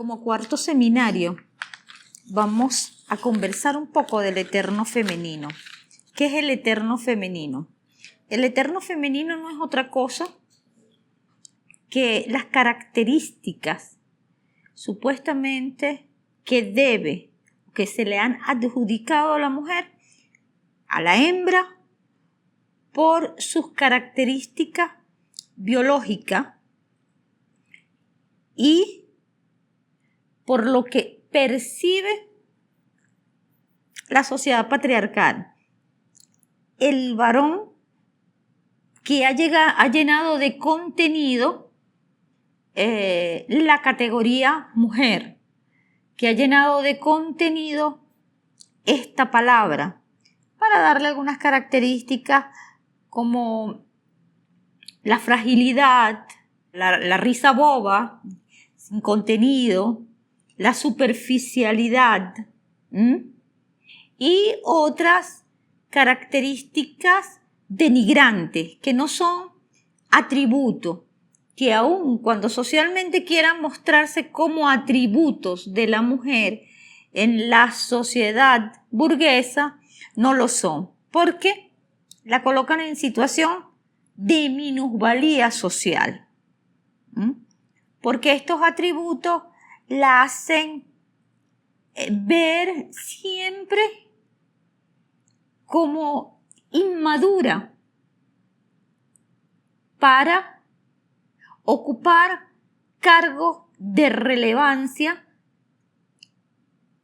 Como cuarto seminario, vamos a conversar un poco del eterno femenino. ¿Qué es el eterno femenino? El eterno femenino no es otra cosa que las características supuestamente que se le han adjudicado a la mujer, a la hembra, por sus características biológicas y por lo que percibe la sociedad patriarcal. El varón que ha llenado de contenido la categoría mujer, que ha llenado de contenido esta palabra, para darle algunas características como la fragilidad, la risa boba, sin contenido, la superficialidad y otras características denigrantes que no son atributos, que aun cuando socialmente quieran mostrarse como atributos de la mujer en la sociedad burguesa, no lo son, porque la colocan en situación de minusvalía social. Porque estos atributos la hacen ver siempre como inmadura para ocupar cargos de relevancia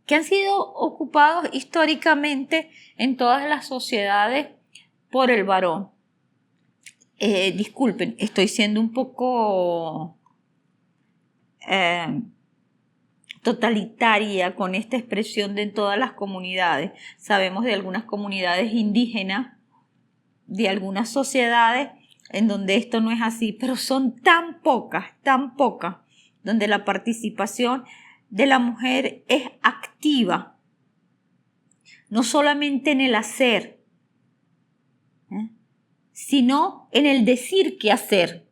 que han sido ocupados históricamente en todas las sociedades por el varón. Disculpen, estoy siendo un poco totalitaria con esta expresión de todas las comunidades. Sabemos de algunas comunidades indígenas, de algunas sociedades en donde esto no es así, pero son tan pocas, donde la participación de la mujer es activa, no solamente en el hacer, sino en el decir qué hacer.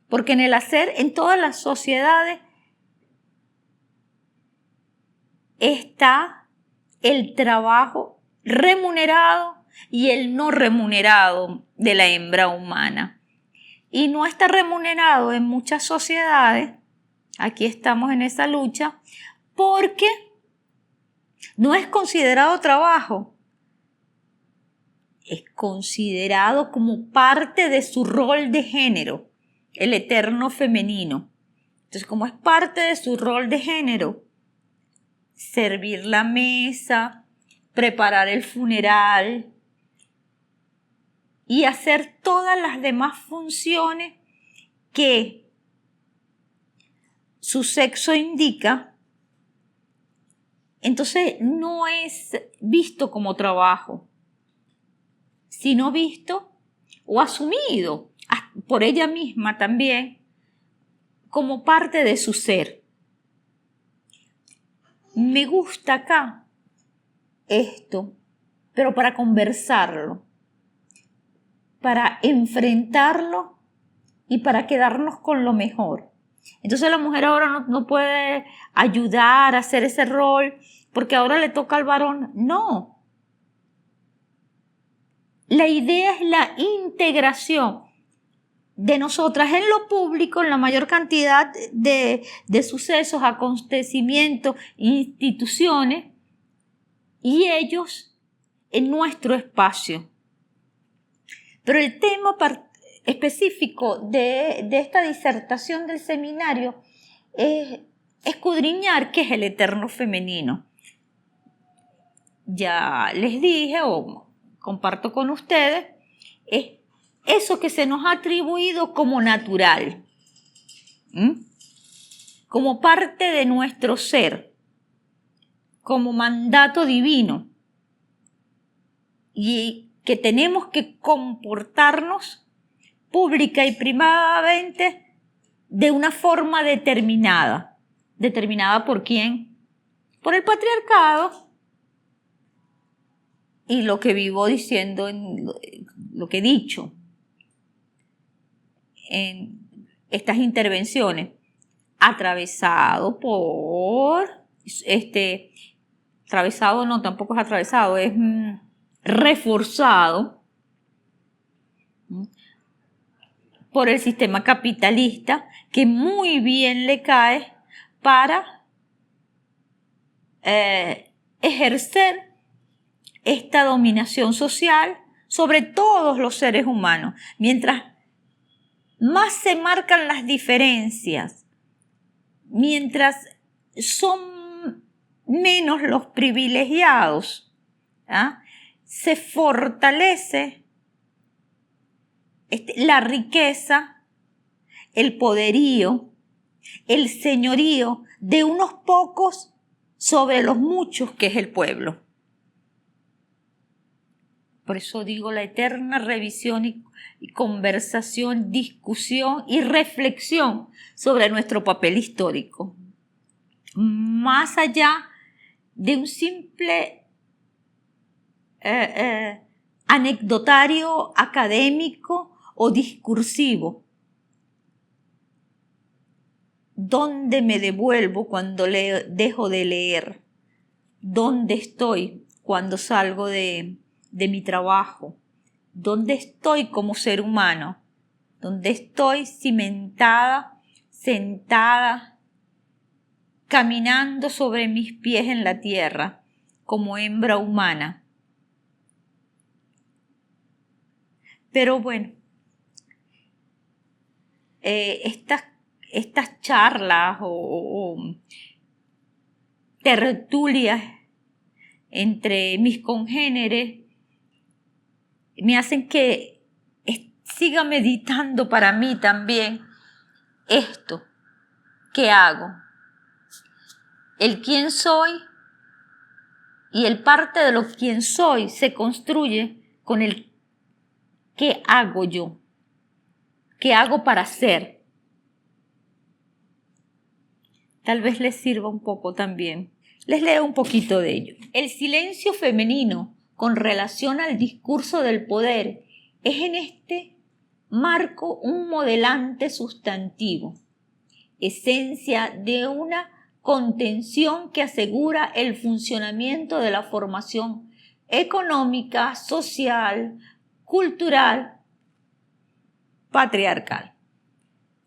Porque en el hacer, en todas las sociedades, está el trabajo remunerado y el no remunerado de la hembra humana. Y no está remunerado en muchas sociedades, aquí estamos en esa lucha, porque no es considerado trabajo. Es considerado como parte de su rol de género, el eterno femenino. Entonces, como es parte de su rol de género, servir la mesa, preparar el funeral y hacer todas las demás funciones que su sexo indica, entonces no es visto como trabajo, sino visto o asumido por ella misma también como parte de su ser. Me gusta acá esto, pero para conversarlo, para enfrentarlo y para quedarnos con lo mejor. Entonces la mujer ahora no puede ayudar a hacer ese rol porque ahora le toca al varón. No. La idea es la integración de nosotras en lo público, en la mayor cantidad de sucesos, acontecimientos, instituciones, y ellos en nuestro espacio. Pero el tema específico de esta disertación del seminario es escudriñar qué es el eterno femenino. Ya les dije o comparto con ustedes, es eso que se nos ha atribuido como natural, como parte de nuestro ser, como mandato divino, y que tenemos que comportarnos pública y privadamente de una forma determinada. ¿Determinada por quién? Por el patriarcado. Y lo que vivo diciendo, lo que he dicho en estas intervenciones, atravesado por, atravesado no, tampoco es atravesado, es reforzado por el sistema capitalista que muy bien le cae para ejercer esta dominación social sobre todos los seres humanos. Mientras más se marcan las diferencias, mientras son menos los privilegiados, se fortalece la riqueza, el poderío, el señorío de unos pocos sobre los muchos, que es el pueblo. Por eso digo la eterna revisión y conversación, discusión y reflexión sobre nuestro papel histórico. Más allá de un simple anecdotario académico o discursivo. ¿Dónde me devuelvo cuando dejo de leer? ¿Dónde estoy cuando salgo de mi trabajo? ¿Dónde estoy como ser humano? ¿Dónde estoy cimentada, sentada, caminando sobre mis pies en la tierra como hembra humana? Pero bueno, estas charlas o tertulias entre mis congéneres me hacen que siga meditando para mí también esto. ¿Qué hago? El quién soy y el parte de lo quién soy se construye con el qué hago yo, qué hago para ser. Tal vez les sirva un poco también. Les leo un poquito de ello. El silencio femenino con relación al discurso del poder es en este marco un modelante sustantivo, esencia de una contención que asegura el funcionamiento de la formación económica, social, cultural, patriarcal.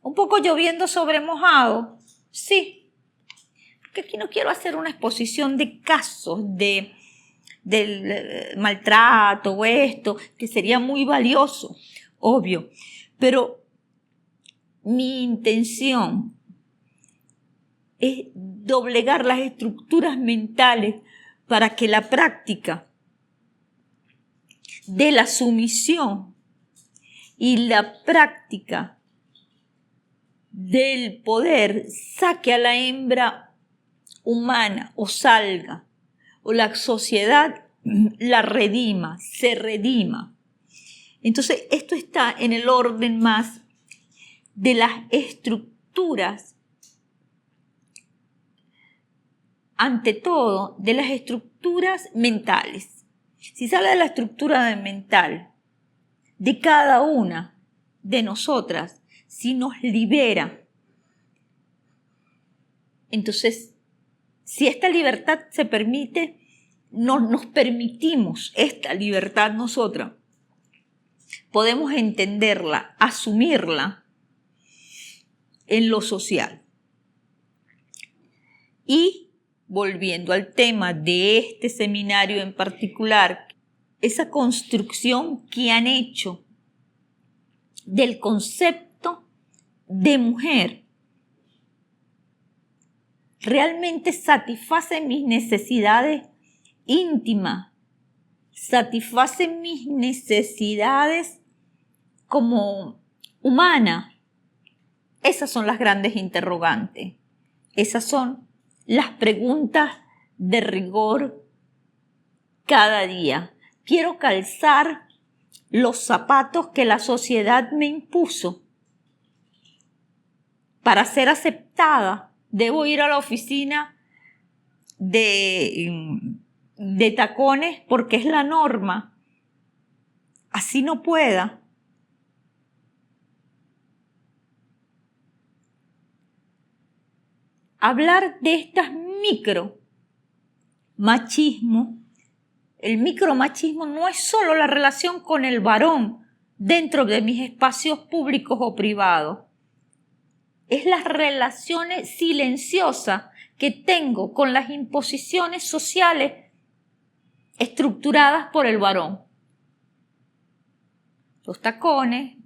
Un poco lloviendo sobre mojado, sí, porque aquí no quiero hacer una exposición de casos del maltrato o esto, que sería muy valioso, obvio, pero mi intención es doblegar las estructuras mentales para que la práctica de la sumisión y la práctica del poder saque a la hembra humana o salga, o la sociedad la redima, se redima. Entonces, esto está en el orden más de las estructuras, ante todo, de las estructuras mentales. Si sale de la estructura mental de cada una de nosotras, si nos libera, entonces, si esta libertad se permite, nos permitimos esta libertad nosotras, podemos entenderla, asumirla en lo social. Y volviendo al tema de este seminario en particular, esa construcción que han hecho del concepto de mujer realmente satisface mis necesidades íntimas, satisface mis necesidades como humana. Esas son las grandes interrogantes. Esas son las preguntas de rigor cada día. Quiero calzar los zapatos que la sociedad me impuso. Para ser aceptada, debo ir a la oficina de tacones porque es la norma. Así no pueda. hablar de estas micromachismos. El micromachismo no es solo la relación con el varón dentro de mis espacios públicos o privados. Es las relaciones silenciosas que tengo con las imposiciones sociales estructuradas por el varón. Los tacones,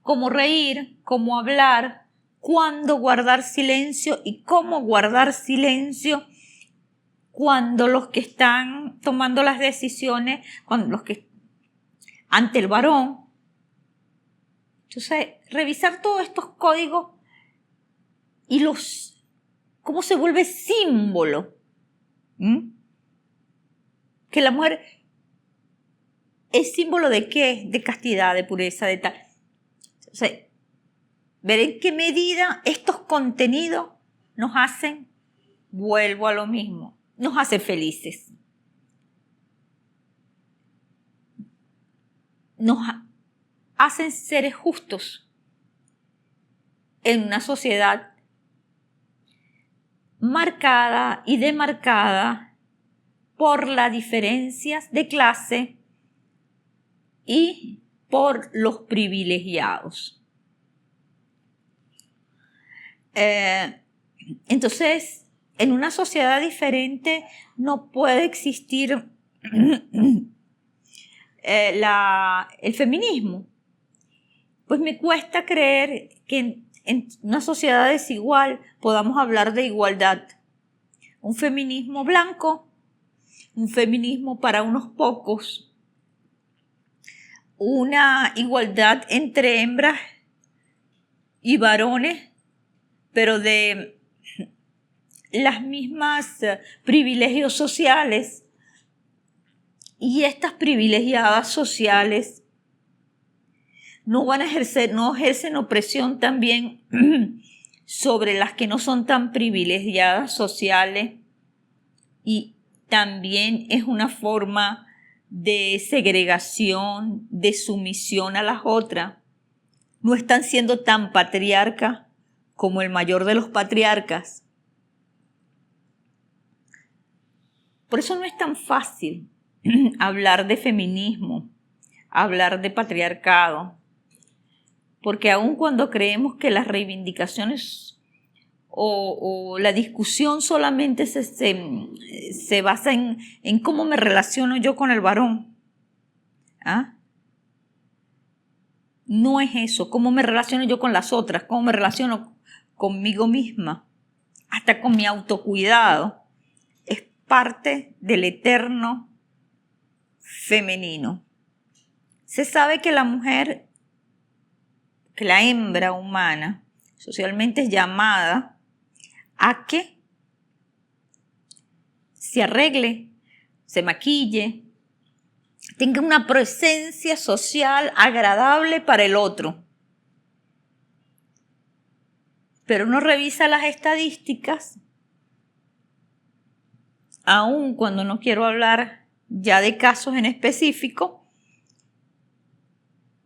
cómo reír, cómo hablar, cuándo guardar silencio y cómo guardar silencio cuando los que están tomando las decisiones, ante el varón. Entonces, revisar todos estos códigos y cómo se vuelve símbolo. Que la mujer es símbolo de qué, de castidad, de pureza, de tal. O sea, ver en qué medida estos contenidos nos hacen, vuelvo a lo mismo, nos hacen felices. Nos hacen seres justos en una sociedad marcada y demarcada por las diferencias de clase y por los privilegiados. Entonces, en una sociedad diferente no puede existir el feminismo. Pues me cuesta creer que en una sociedad desigual podamos hablar de igualdad. Un feminismo blanco, un feminismo para unos pocos, una igualdad entre hembras y varones, pero de las mismas privilegios sociales. Y estas privilegiadas sociales no ejercen opresión también sobre las que no son tan privilegiadas sociales, y también es una forma de segregación, de sumisión a las otras. No están siendo tan patriarcas como el mayor de los patriarcas. Por eso no es tan fácil hablar de feminismo, hablar de patriarcado, porque aun cuando creemos que las reivindicaciones o la discusión solamente se basa en cómo me relaciono yo con el varón, no es eso, cómo me relaciono yo con las otras, cómo me relaciono conmigo misma, hasta con mi autocuidado, es parte del eterno femenino. Se sabe que la mujer, que la hembra humana, socialmente es llamada a que se arregle, se maquille, tenga una presencia social agradable para el otro. Pero uno revisa las estadísticas, aun cuando no quiero hablar ya de casos en específico,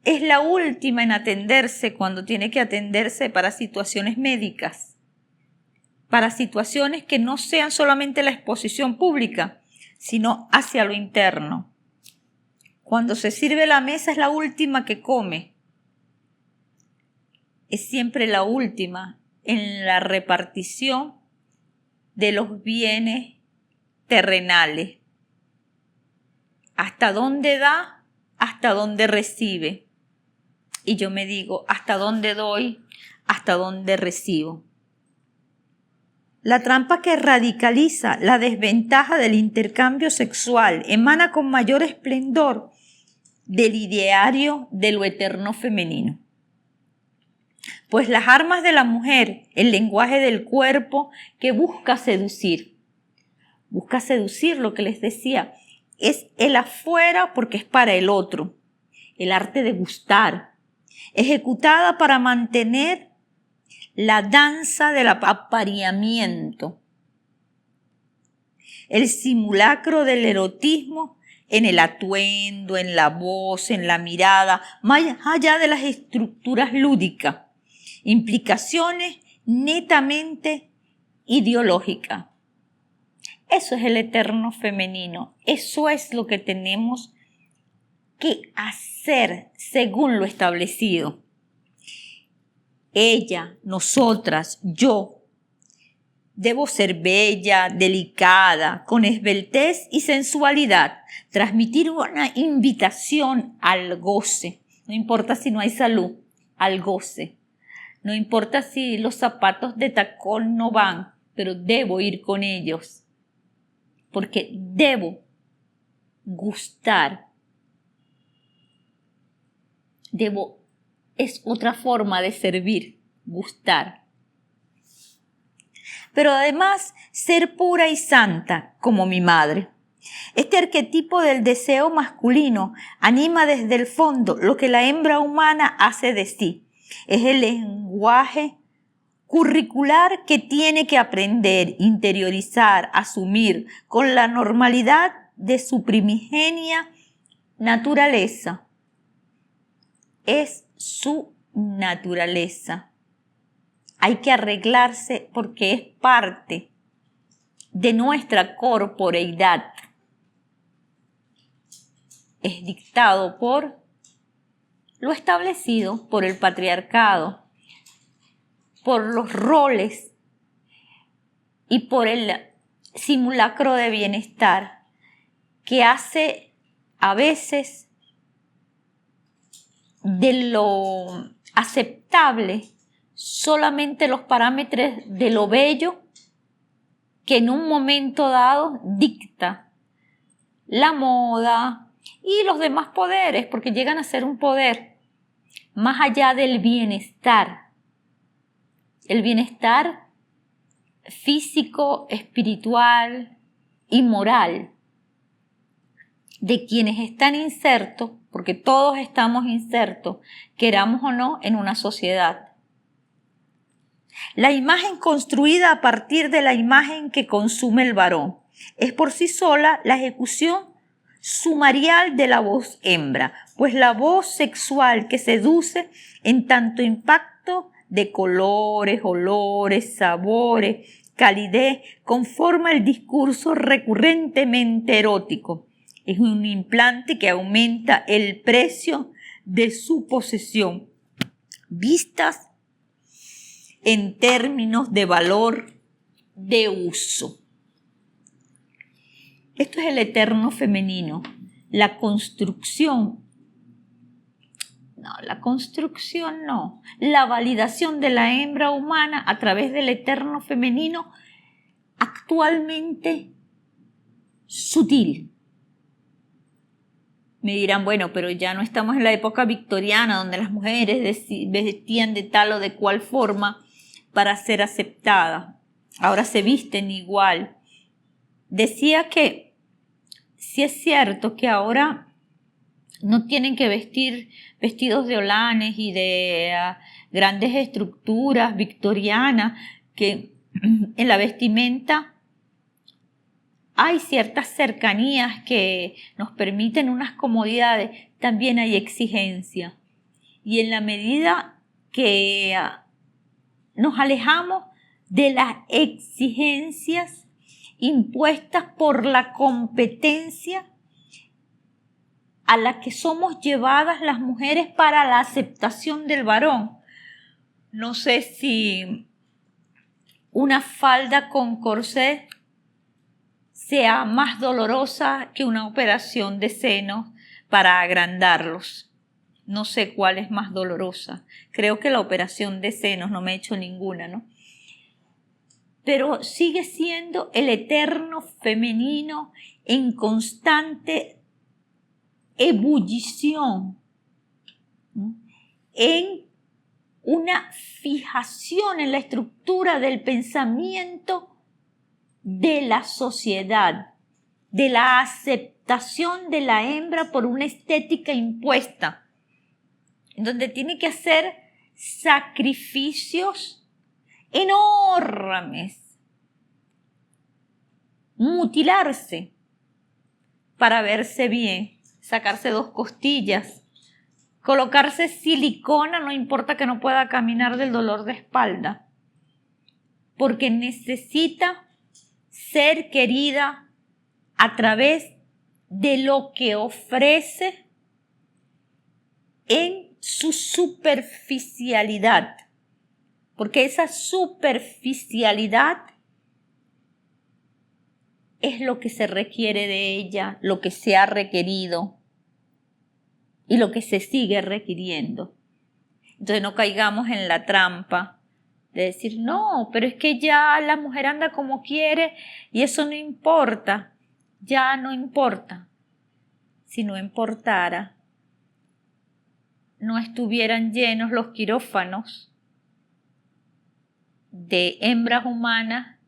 es la última en atenderse cuando tiene que atenderse para situaciones médicas, para situaciones que no sean solamente la exposición pública, sino hacia lo interno. Cuando se sirve la mesa es la última que come. Es siempre la última en la repartición de los bienes terrenales. Hasta dónde da, hasta dónde recibe. Y yo me digo, hasta dónde doy, hasta dónde recibo. La trampa que radicaliza la desventaja del intercambio sexual emana con mayor esplendor del ideario de lo eterno femenino. Pues las armas de la mujer, el lenguaje del cuerpo que busca seducir lo que les decía, es el afuera porque es para el otro, el arte de gustar, ejecutada para mantener la danza del apareamiento, el simulacro del erotismo en el atuendo, en la voz, en la mirada, más allá de las estructuras lúdicas, implicaciones netamente ideológicas. Eso es el eterno femenino. Eso es lo que tenemos que hacer según lo establecido. Ella, nosotras, yo, debo ser bella, delicada, con esbeltez y sensualidad, transmitir una invitación al goce. No importa si no hay salud, al goce. No importa si los zapatos de tacón no van, pero debo ir con ellos. Porque debo gustar. Es otra forma de servir, gustar. Pero además ser pura y santa como mi madre. Este arquetipo del deseo masculino anima desde el fondo lo que la hembra humana hace de sí. Es el lenguaje curricular que tiene que aprender, interiorizar, asumir con la normalidad de su primigenia naturaleza. Es su naturaleza. Hay que arreglarse porque es parte de nuestra corporeidad. Es dictado por lo establecido, por el patriarcado, por los roles y por el simulacro de bienestar que hace a veces de lo aceptable solamente los parámetros de lo bello que en un momento dado dicta la moda y los demás poderes, porque llegan a ser un poder más allá del bienestar. El bienestar físico, espiritual y moral de quienes están insertos, porque todos estamos insertos, queramos o no, en una sociedad. La imagen construida a partir de la imagen que consume el varón es por sí sola la ejecución sumarial de la voz hembra, pues la voz sexual que seduce en tanto impacto de colores, olores, sabores, calidez, conforma el discurso recurrentemente erótico. Es un implante que aumenta el precio de su posesión, vistas en términos de valor de uso. Esto es el eterno femenino, la construcción la validación de la hembra humana a través del eterno femenino actualmente sutil. Me dirán, bueno, pero ya no estamos en la época victoriana donde las mujeres vestían de tal o de cual forma para ser aceptadas. Ahora se visten igual. Decía que sí es cierto que ahora no tienen que vestir vestidos de holanes y de grandes estructuras victorianas, que en la vestimenta hay ciertas cercanías que nos permiten unas comodidades, también hay exigencia. Y en la medida que nos alejamos de las exigencias impuestas por la competencia a la que somos llevadas las mujeres para la aceptación del varón. No sé si una falda con corsé sea más dolorosa que una operación de senos para agrandarlos. No sé cuál es más dolorosa. Creo que la operación de senos, no me he hecho ninguna, ¿no? Pero sigue siendo el eterno femenino en constante ebullición, en una fijación en la estructura del pensamiento de la sociedad, de la aceptación de la hembra por una estética impuesta, donde tiene que hacer sacrificios enormes, mutilarse para verse bien, sacarse 2 costillas, colocarse silicona, no importa que no pueda caminar del dolor de espalda, porque necesita ser querida a través de lo que ofrece en su superficialidad, porque esa superficialidad es lo que se requiere de ella, lo que se ha requerido y lo que se sigue requiriendo. Entonces no caigamos en la trampa de decir, no, pero es que ya la mujer anda como quiere y eso no importa, ya no importa. Si no importara, no estuvieran llenos los quirófanos de hembras humanas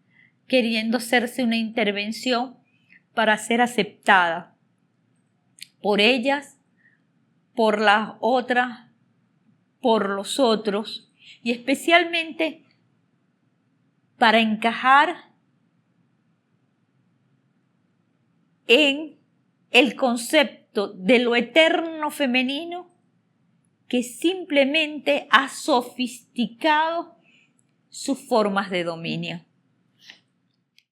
queriendo hacerse una intervención para ser aceptada por ellas, por las otras, por los otros, y especialmente para encajar en el concepto de lo eterno femenino que simplemente ha sofisticado sus formas de dominio.